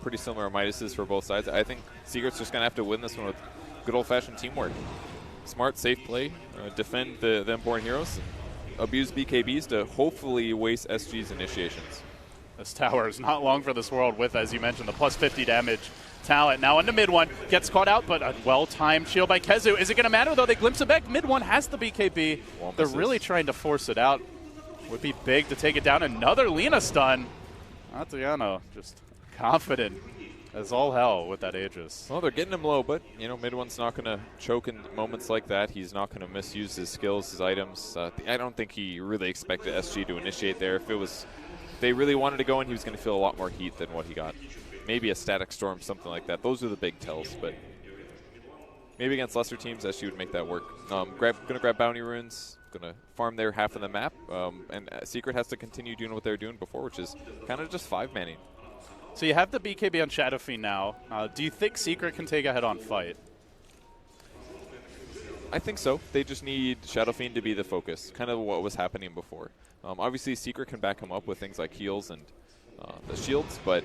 Pretty similar Midases for both sides. I think Secret's just going to have to win this one with good old-fashioned teamwork. Smart, safe play, defend the Imported Heroes, abuse BKBs to hopefully waste SG's initiations. This tower is not long for this world with, as you mentioned, the plus 50 damage talent. Now into mid one, gets caught out, but a well-timed shield by Kezu. Is it going to matter, though? They glimpse it back. Mid one has the BKB. They're really trying to force it out. Would be big to take it down. Another Lina stun. Adriano just confident as all hell with that Aegis. Well, they're getting him low, but, you know, mid one's not going to choke in moments like that. He's not going to misuse his skills, his items. I don't think he really expected SG to initiate there. If they really wanted to go in, he was going to feel a lot more heat than what he got. Maybe a Static Storm, something like that. Those are the big tells, but maybe against lesser teams, SG would make that work. Going to grab Bounty Runes, going to farm their half of the map, and Secret has to continue doing what they were doing before, which is kind of just 5-manning. So you have the BKB on Shadow Fiend now. Do you think Secret can take a head-on fight? I think so. They just need Shadow Fiend to be the focus, kind of what was happening before. Obviously, Secret can back him up with things like heals and the shields, but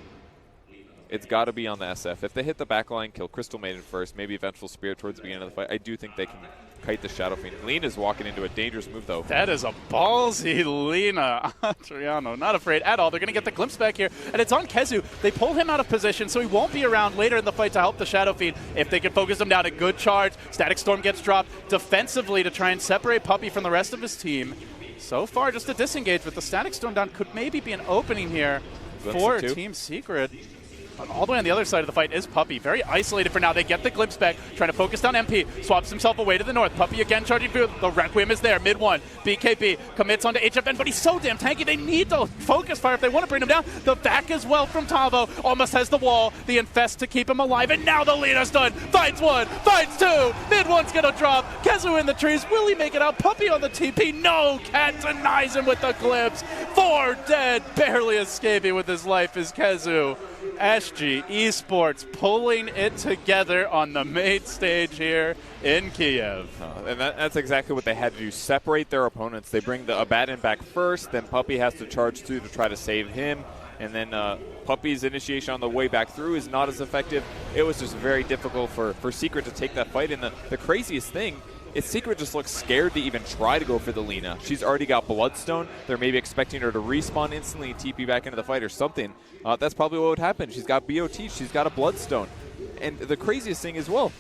it's got to be on the SF. If they hit the backline, kill Crystal Maiden first, maybe Vengeful Spirit towards the beginning of the fight, I do think they can kite the Shadow Fiend. Lina's walking into a dangerous move, though. That is a ballsy Lina. Adriano, not afraid at all. They're going to get the glimpse back here, and it's on Kezu. They pull him out of position, so he won't be around later in the fight to help the Shadow Fiend. If they can focus him down, a good charge. Static Storm gets dropped defensively to try and separate Puppey from the rest of his team. So far, just a disengage, but the Static Storm down could maybe be an opening here for Team Secret. But all the way on the other side of the fight is Puppey. Very isolated for now. They get the glimpse back, trying to focus down MP. Swaps himself away to the north. Puppey again charging through. The Requiem is there. Mid one. BKB commits onto HFN, but he's so damn tanky. They need to focus fire if they want to bring him down. The back as well from Tavo. Almost has the wall. The Infest to keep him alive. And now the Lina's done. Finds one. Finds two. Mid one's going to drop. Kezu in the trees. Will he make it out? Puppey on the TP. No. Cat denies him with the glimpse. 4 dead. Barely escaping with his life is Kezu. SG Esports pulling it together on the main stage here in Kiev. And that's exactly what they had to do, separate their opponents. They bring the Abaddon back first, then Puppey has to charge through to try to save him, and then Puppey's initiation on the way back through is not as effective. It was just very difficult for Secret to take that fight, and the craziest thing is Secret just looks scared to even try to go for the Lina. She's already got Bloodstone. They're maybe expecting her to respawn instantly and TP back into the fight or something. That's probably what would happen. She's got BOT. She's got a Bloodstone. And the craziest thing as well,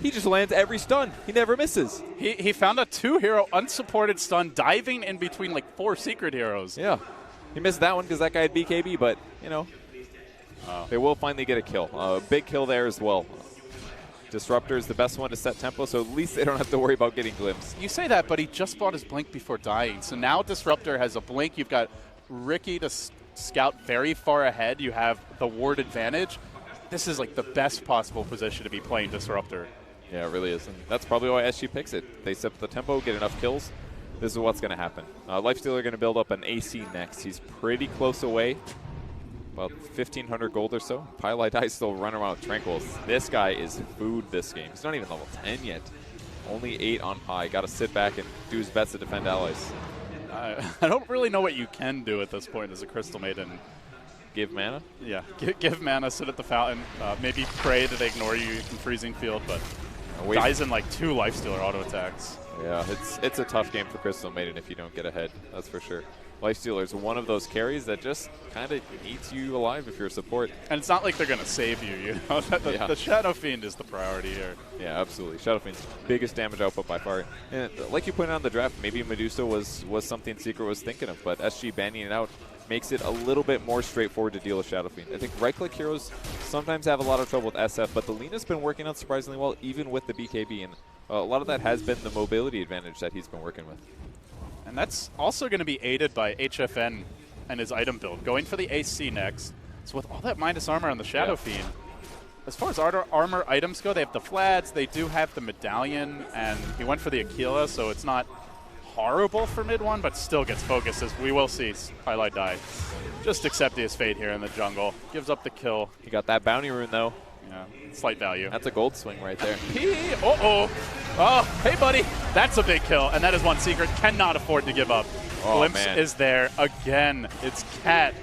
he just lands every stun. He never misses. He found a 2-hero unsupported stun diving in between like 4 Secret heroes. Yeah. He missed that one because that guy had BKB, but, you know, they will finally get a kill. A big kill there as well. Disruptor is the best one to set tempo, so at least they don't have to worry about getting glimpse. You say that, but he just bought his Blink before dying. So now Disruptor has a Blink. You've got Ricky to scout very far ahead. You have the ward advantage. This is like the best possible position to be playing Disruptor. Yeah, it really is. And that's probably why SG picks it. They set the tempo, get enough kills. This is what's going to happen. Lifestealer going to build up an AC next. He's pretty close away. About 1,500 gold or so. Pylai Dai still running around with Tranquils. This guy is food this game. He's not even level 10 yet. Only 8 on high. Got to sit back and do his best to defend allies. I don't really know what you can do at this point as a Crystal Maiden. Give mana? Yeah, give mana, sit at the fountain, maybe pray that they ignore you in Freezing Field, but dies in like 2 Lifestealer auto attacks. Yeah, it's a tough game for Crystal Maiden if you don't get ahead, that's for sure. Lifestealer is one of those carries that just kind of eats you alive if you're a support. And it's not like they're going to save you, you know? The Shadow Fiend is the priority here. Yeah, absolutely. Shadow Fiend's biggest damage output by far. And like you pointed out in the draft, maybe Medusa was something Secret was thinking of, but SG banning it out makes it a little bit more straightforward to deal with Shadow Fiend. I think right-click heroes sometimes have a lot of trouble with SF, but the Lina's been working out surprisingly well, even with the BKB, and a lot of that has been the mobility advantage that he's been working with. And that's also going to be aided by HFN and his item build, going for the AC next. So with all that minus armor on the Shadow Fiend, as far as armor items go, they have the Flads, they do have the Medallion, and he went for the Aquila, so it's not horrible for mid one, but still gets focused, as we will see Pylai Dai just accepting his fate here in the jungle. Gives up the kill. He got that bounty rune, though. Yeah, slight value. That's a gold swing right there. Oh, hey, buddy. That's a big kill, and that is one Secret cannot afford to give up. Glimpse is there again. It's Cat,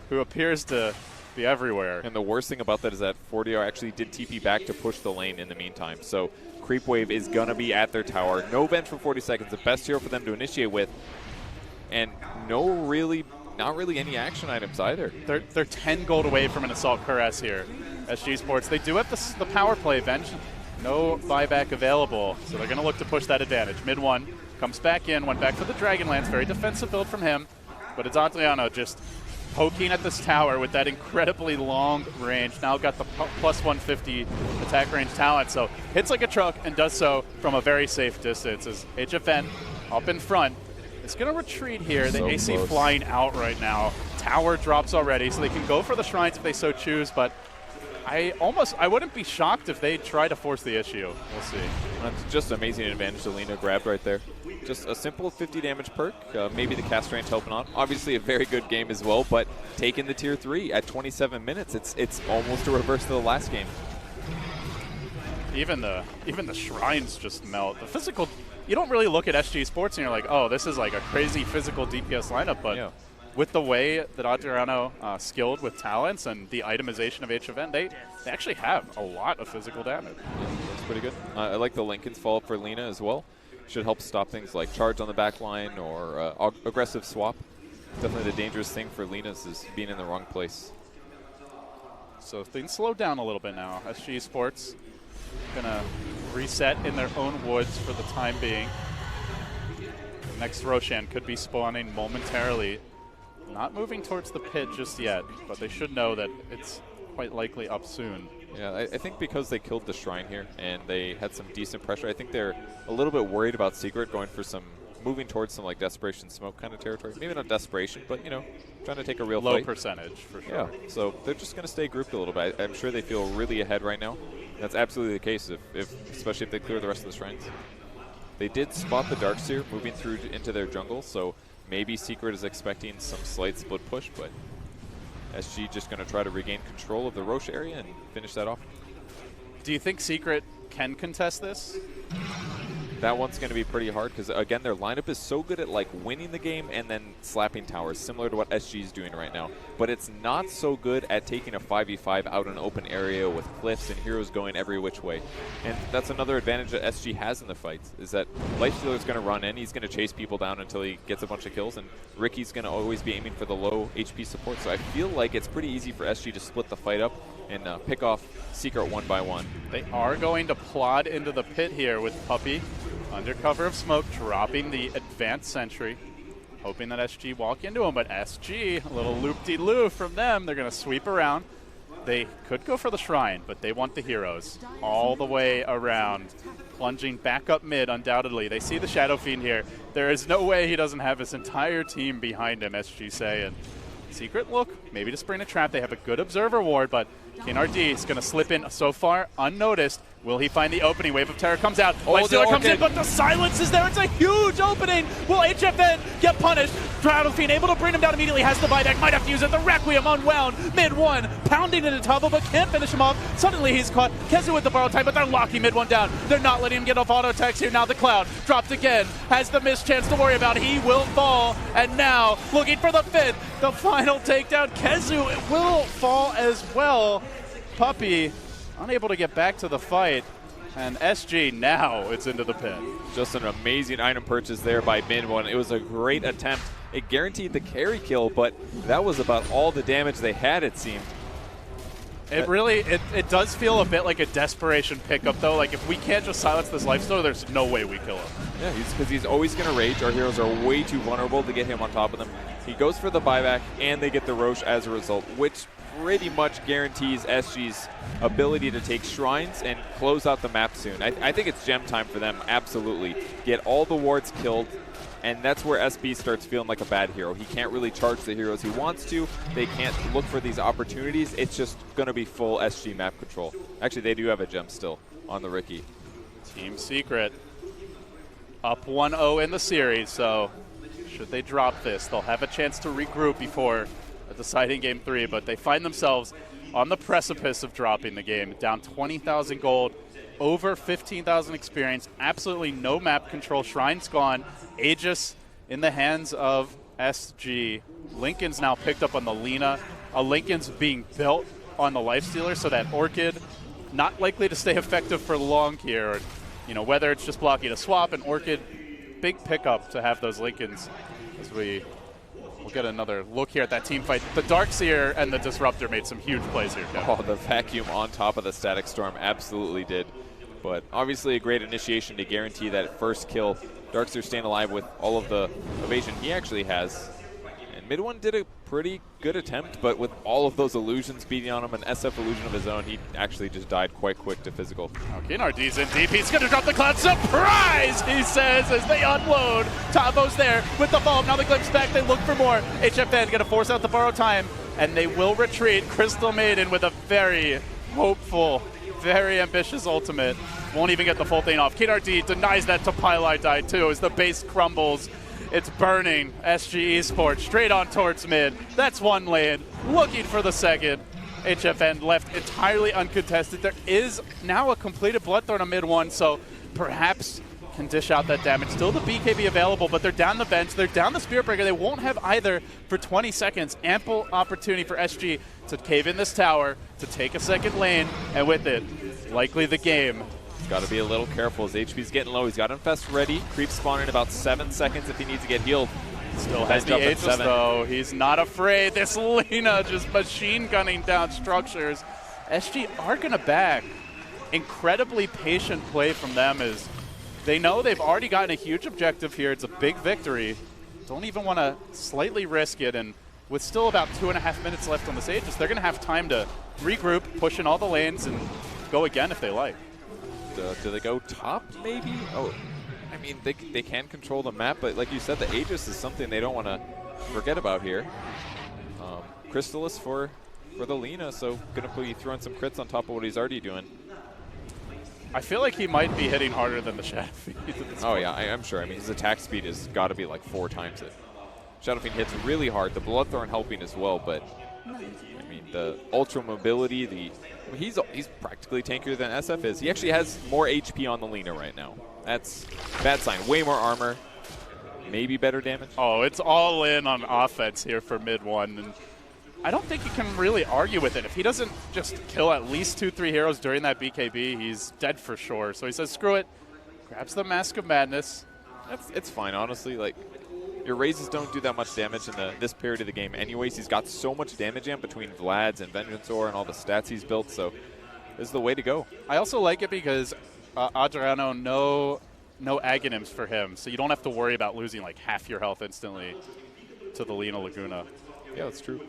who appears to be everywhere. And the worst thing about that is that 4DR actually did TP back to push the lane in the meantime. So Creep Wave is going to be at their tower. No bench for 40 seconds. The best hero for them to initiate with. And not really any action items either. They're 10 gold away from an Assault Cuirass here. SG Esports, they do have the power play bench. No buyback available, so they're going to look to push that advantage. Mid one comes back in, went back for the Dragonlance. Very defensive build from him. But it's Adriano just poking at this tower with that incredibly long range. Now got the plus 150 attack range talent, so hits like a truck and does so from a very safe distance. As HFN up in front is going to retreat here. The AC close. Flying out right now. Tower drops already, so they can go for the shrines if they so choose, but I wouldn't be shocked if they try to force the issue. We'll see. That's just amazing advantage that Lina grabbed right there. Just a simple 50 damage perk. Maybe the cast range helping on. Obviously a very good game as well, but taking the tier 3 at 27 minutes, it's almost a reverse to the last game. Even the shrines just melt. The physical, you don't really look at SG Sports and you're like, oh, this is like a crazy physical DPS lineup, but yeah. With the way that Adriano skilled with talents and the itemization of HFN, they actually have a lot of physical damage. Yeah, that's pretty good. I like the Linken's follow-up for Lina as well. Should help stop things like charge on the back line or aggressive swap. Definitely the dangerous thing for Lina's is being in the wrong place. So things slow down a little bit now. SG Sports gonna reset in their own woods for the time being. Next Roshan could be spawning momentarily. Not moving towards the pit just yet, but they should know that it's quite likely up soon. Yeah, I think because they killed the Shrine here and they had some decent pressure, I think they're a little bit worried about Secret going for some, moving towards some like Desperation Smoke kind of territory. Maybe not Desperation, but you know, trying to take a real low fight. Percentage for sure. Yeah, so they're just going to stay grouped a little bit. I'm sure they feel really ahead right now. That's absolutely the case, especially if they clear the rest of the Shrines. They did spot the Darkseer moving through into their jungle, so maybe Secret is expecting some slight split push, but SG just going to try to regain control of the Roche area and finish that off. Do you think Secret can contest this? That one's going to be pretty hard because, again, their lineup is so good at like winning the game and then slapping towers, similar to what SG is doing right now. But it's not so good at taking a 5v5 out in an open area with cliffs and heroes going every which way. And that's another advantage that SG has in the fights, is that Lifestealer's going to run in, he's going to chase people down until he gets a bunch of kills, and Ricky's going to always be aiming for the low HP support. So I feel like it's pretty easy for SG to split the fight up and pick off Secret one by one. They are going to plod into the pit here with Puppey under cover of smoke, dropping the advanced sentry, hoping that SG walk into him, but SG, a little loop-de-loo from them. They're going to sweep around. They could go for the shrine, but they want the heroes all the way around, plunging back up mid, undoubtedly. They see the Shadow Fiend here. There is no way he doesn't have his entire team behind him, SG say, and Secret look, maybe to spring a trap. They have a good observer ward, but KNRD is going to slip in so far unnoticed. Will he find the opening? Wave of Terror comes out. Lifestealer comes in, but the silence is there. It's a huge opening. Will HFN get punished? Shadow Fiend able to bring him down immediately. Has the buyback. Might have to use it. The Requiem unwound. Mid one. Pounding into Tabo, but can't finish him off. Suddenly he's caught. Kezu with the borrow time, but they're locking mid one down. They're not letting him get off auto attacks here. Now the Cloud dropped again. Has the missed chance to worry about. He will fall. And now looking for the fifth. The final takedown. Kezu will fall as well. Puppey unable to get back to the fight, and SG now it's into the pit. Just an amazing item purchase there by mid one. It was a great attempt. It guaranteed the carry kill, but that was about all the damage they had, it seemed. It really, it does feel a bit like a desperation pickup, though. Like, if we can't just silence this Lifestealer, there's no way we kill him. Yeah, because he's always going to rage. Our heroes are way too vulnerable to get him on top of them. He goes for the buyback, and they get the Roche as a result, which pretty much guarantees SG's ability to take shrines and close out the map soon. I think it's gem time for them, absolutely. Get all the wards killed, and that's where SB starts feeling like a bad hero. He can't really charge the heroes he wants to. They can't look for these opportunities. It's just going to be full SG map control. Actually, they do have a gem still on the Ricky. Team Secret up 1-0 in the series, so should they drop this, they'll have a chance to regroup before a deciding game 3, but they find themselves on the precipice of dropping the game. Down 20,000 gold, over 15,000 experience, absolutely no map control. Shrine's gone. Aegis in the hands of SG. Lincoln's now picked up on the Lina. Lincoln's being built on the Lifestealer, so that Orchid not likely to stay effective for long here. You know, whether it's just blocking a swap, and Orchid, big pickup to have those Lincolns as we'll get another look here at that team fight. The Darkseer and the Disruptor made some huge plays here, Kevin. Oh, the vacuum on top of the Static Storm absolutely did. But obviously a great initiation to guarantee that first kill. Darkseer staying alive with all of the evasion he actually has. And mid one did a pretty good attempt, but with all of those illusions beating on him, an SF illusion of his own, he actually just died quite quick to physical. Okay, KNRD's in deep. He's going to drop the Cloud. Surprise, he says, as they unload. Tabo's there with the bomb. Now the Glimpse back. They look for more. HFN going to force out the borrow time, and they will retreat. Crystal Maiden with a very hopeful, very ambitious ultimate. Won't even get the full thing off. KNRD denies that to Pylai die too as the base crumbles. It's burning. SG Esports straight on towards mid. That's one lane. Looking for the second. HFN left entirely uncontested. There is now a completed Bloodthorn on mid one, so perhaps can dish out that damage. Still the BKB available, but they're down the bench. They're down the Spirit Breaker. They won't have either for 20 seconds. Ample opportunity for SG to cave in this tower, to take a second lane, and with it, likely the game. Got to be a little careful. His HP's getting low. He's got Infest ready. Creep spawn in about 7 seconds if he needs to get healed. Still has the Aegis though. He's not afraid. This Lina just machine gunning down structures. SG are going to back. Incredibly patient play from them as they know they've already gotten a huge objective here. It's a big victory. Don't even want to slightly risk it, and with still about 2.5 minutes left on this Aegis, they're going to have time to regroup, push in all the lanes, and go again if they like. Do they go top, maybe? Oh, I mean, they can control the map, but like you said, the Aegis is something they don't want to forget about here. Crystallis for the Lina, so going to be throwing some crits on top of what he's already doing. I feel like he might be hitting harder than the Shadow Fiend. Oh, yeah, I'm sure. I mean, his attack speed has got to be like 4 times it. Shadow Fiend hits really hard. The Bloodthorn helping as well, but I mean, the ultra mobility, I mean, he's practically tankier than SF is. He actually has more HP on the Lina right now. That's a bad sign. Way more armor, maybe better damage. Oh, it's all in on offense here for mid one. And I don't think you can really argue with it. If he doesn't just kill at least 2-3 heroes during that BKB, he's dead for sure. So he says, screw it. Grabs the Mask of Madness. It's fine, honestly. Like, your raises don't do that much damage in this period of the game anyways. He's got so much damage in between Vlad's and Vengeancor and all the stats he's built, so this is the way to go. I also like it because Adriano, no Aghanims for him, so you don't have to worry about losing like half your health instantly to the Lina Laguna. Yeah, that's true.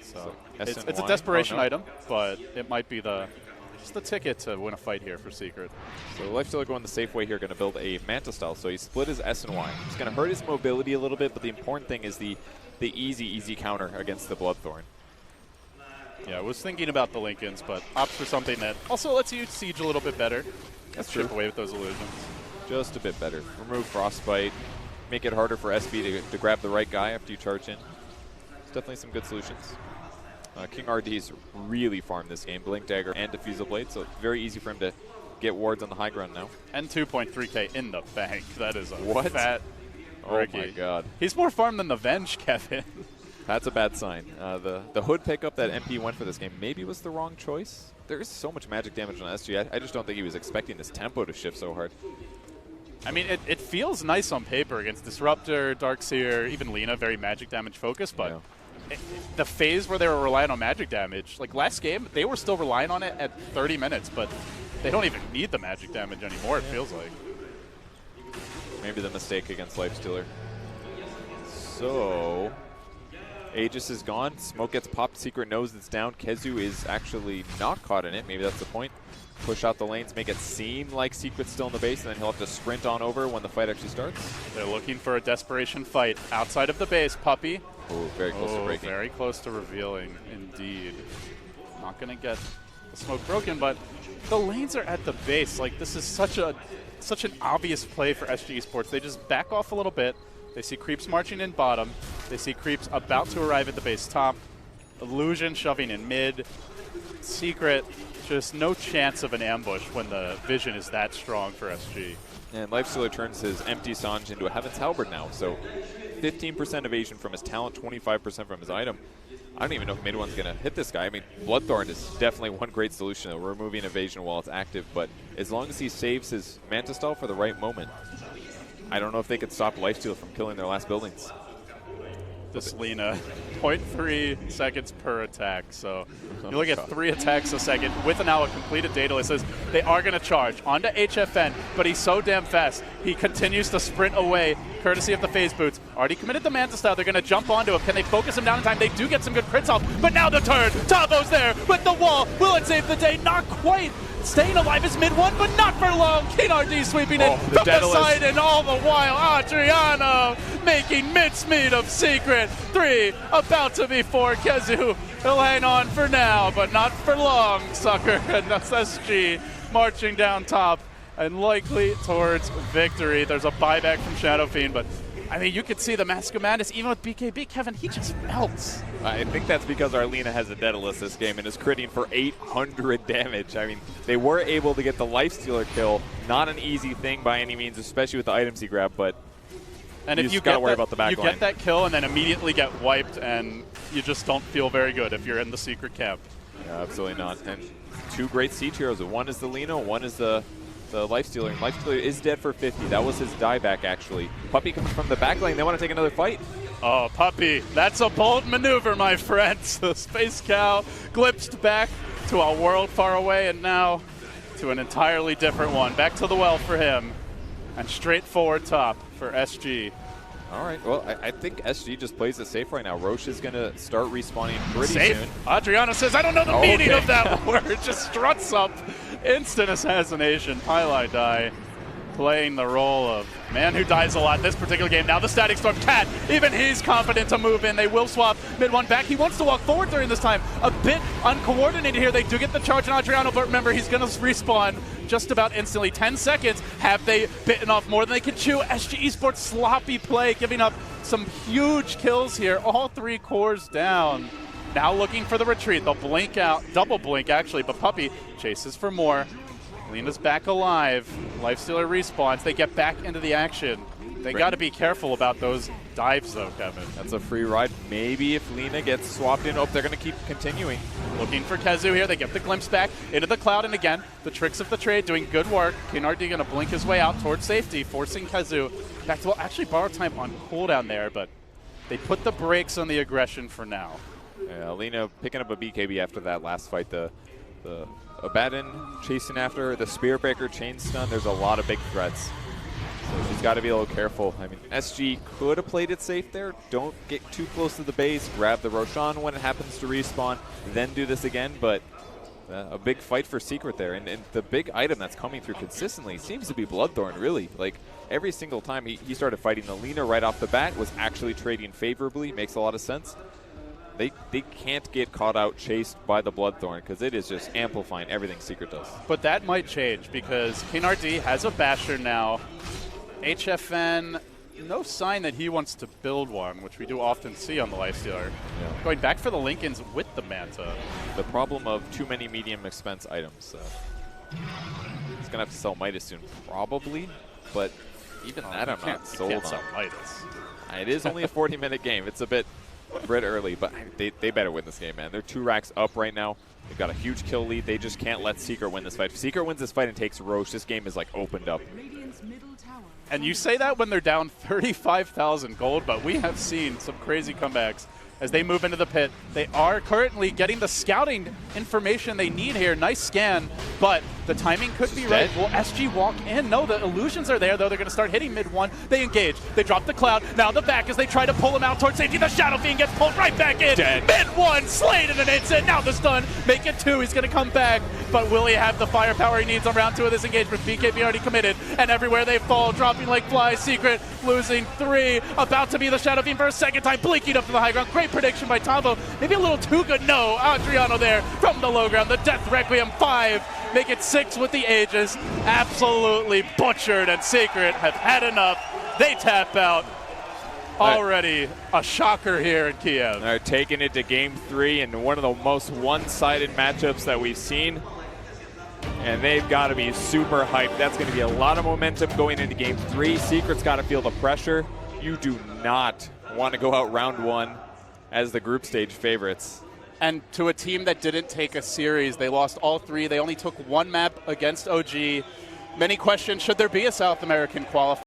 So it's a desperation item, but it might be just the ticket to win a fight here for Secret. So Lifestealer going the safe way here, going to build a Manta style. So he split his S and Y. It's going to hurt his mobility a little bit, but the important thing is the easy counter against the Bloodthorn. Yeah, I was thinking about the Lincolns, but opts for something that also lets you siege a little bit better. That's Chip true. away with those illusions. Just a bit better. Remove Frostbite, make it harder for SB to grab the right guy after you charge in. It's definitely some good solutions. King RD's really farmed this game, Blink Dagger and Diffusal Blade, so it's very easy for him to get wards on the high ground now. And 2.3k in the bank. That is a What? fat Ricky. Oh my god. He's more farmed than the Venge, Kevin. That's a bad sign. The hood pickup that MP went for this game maybe was the wrong choice. There is so much magic damage on SG. I just don't think he was expecting this tempo to shift so hard. I mean, it feels nice on paper against Disruptor, Darkseer, even Lina, very magic damage focused, but the phase where they were relying on magic damage, like last game, they were still relying on it at 30 minutes, but they don't even need the magic damage anymore, it feels like. Maybe the mistake against Lifestealer. So, Aegis is gone. Smoke gets popped. Secret knows it's down. Kezu is actually not caught in it. Maybe that's the point. Push out the lanes, make it seem like Secret's still in the base, and then he'll have to sprint on over when the fight actually starts. They're looking for a desperation fight outside of the base. Puppey. Oh, very close to breaking. Very close to revealing, indeed. Not going to get the smoke broken, but the lanes are at the base. Like, this is such an obvious play for SG Esports. They just back off a little bit. They see creeps marching in bottom. They see creeps about to arrive at the base top. Illusion shoving in mid. Secret, just no chance of an ambush when the vision is that strong for SG. And Lifestealer turns his empty Sange into a Heaven's Halberd now. So 15% evasion from his talent, 25% from his item. I don't even know if mid one's going to hit this guy. I mean, Bloodthorn is definitely one great solution, though, removing evasion while it's active. But as long as he saves his Manta stall for the right moment, I don't know if they could stop Lifestealer from killing their last buildings. This Lina, 0.3 seconds per attack. So you look at 3 attacks a second with now a completed data list. Says they are going to charge onto HFN, but he's so damn fast. He continues to sprint away, courtesy of the phase boots. Already committed the Manta style. They're going to jump onto him. Can they focus him down in time? They do get some good crits off, but now the turn. Tavo's there with the wall. Will it save the day? Not quite. Staying alive is mid one, but not for long. King RD sweeping in from the side, and all the while Adriano making mincemeat of Secret. 3 about to be 4. Kezu, he'll hang on for now, but not for long, sucker. And that's SG marching down top and likely towards victory. There's a buyback from Shadow Fiend, but I mean, you could see the Mask of Madness, even with BKB, Kevin, he just melts. I think that's because Arlena has a Daedalus this game and is critting for 800 damage. I mean, they were able to get the Lifestealer kill. Not an easy thing by any means, especially with the items he grabbed, but and if you gotta worry about the backline. You get that kill and then immediately get wiped, and you just don't feel very good if you're in the Secret camp. Yeah, absolutely not. And 2 great siege heroes. One is the Lina, one is the Lifestealer. And Lifestealer is dead for 50. That was his dieback, actually. Puppey comes from the back lane. They want to take another fight. Oh, Puppey, that's a bold maneuver, my friends. The Space Cow glimpsed back to a world far away, and now to an entirely different one. Back to the well for him, and straight forward top for SG. All right, well, I think SG just plays it safe right now. Roche is going to start respawning pretty safe? soon. Adriano says, I don't know the meaning of that word. Just struts up. Instant assassination. Pylai die. Playing the role of man who dies a lot in this particular game. Now the Static Storm. Cat, even he's confident to move in. They will swap mid one back. He wants to walk forward during this time. A bit uncoordinated here. They do get the charge on Adriano, but remember, he's going to respawn just about instantly. 10 seconds. Have they bitten off more than they can chew? SG Esports sloppy play, giving up some huge kills here. All 3 cores down. now looking for the retreat. They'll blink out, double blink actually, but Puppey chases for more. Lena's back alive. Lifestealer respawns. They get back into the action. They got to be careful about those dives, though, Kevin. That's a free ride. Maybe if Lena gets swapped in. Oh, they're going to keep continuing. Looking for Kezu here. They get the glimpse back into the cloud, and again, the tricks of the trade doing good work. KNRD going to blink his way out towards safety, forcing Kezu back to, well, actually borrow time on cooldown there, but they put the brakes on the aggression for now. Yeah, Lena picking up a BKB after that last fight. The Abaddon chasing after her, the Spear Breaker chain stun. There's a lot of big threats. So she's got to be a little careful. I mean, SG could have played it safe there. Don't get too close to the base. Grab the Roshan when it happens to respawn. Then do this again. But a big fight for Secret there. And the big item that's coming through consistently seems to be Bloodthorn, really. Like, every single time he started fighting the Lena right off the bat, was actually trading favorably. Makes a lot of sense. They can't get caught out chased by the Bloodthorn because it is just amplifying everything Secret does. But that might change because KNRD has a Basher now. HFN, no sign that he wants to build one, which we do often see on the Lifestealer. Yeah. Going back for the Lincolns with the Manta. The problem of too many medium expense items. He's going to have to sell Midas soon, probably. But even that I'm not sold on. Sell Midas. It is only a 40-minute game. It's a bit early, but they better win this game, man. They're 2 racks up right now. They've got a huge kill lead. They just can't let Secret win this fight. If Secret wins this fight and takes Roche, this game is like opened up. And you say that when they're down 35,000 gold, but we have seen some crazy comebacks as they move into the pit. They are currently getting the scouting information they need here. Nice scan, but the timing could be right. Will SG walk in? No, the illusions are there, though. They're going to start hitting mid-1. They engage. They drop the cloud. Now the back as they try to pull him out towards safety. The Shadow Fiend gets pulled right back in. Mid-1, slain in an instant. Now the stun. Make it 2. He's going to come back. But will he have the firepower he needs on round 2 of this engagement? BKB already committed. And everywhere they fall, dropping like flies. Secret losing 3. About to be the Shadow Fiend for a second time. Blinking up to the high ground. Great prediction by Tombo. Maybe a little too good. No, Adriano there from the low ground. The Death Requiem 5. Make it 6 with the Aegis. Absolutely butchered, and Secret have had enough. They tap out. Already a shocker here in Kiev. They're taking it to game 3 in one of the most one-sided matchups that we've seen. And they've got to be super hyped. That's going to be a lot of momentum going into game 3. Secret's got to feel the pressure. You do not want to go out round 1 as the group stage favorites. And to a team that didn't take a series, they lost all 3. They only took 1 map against OG. Many questions, should there be a South American qualifier?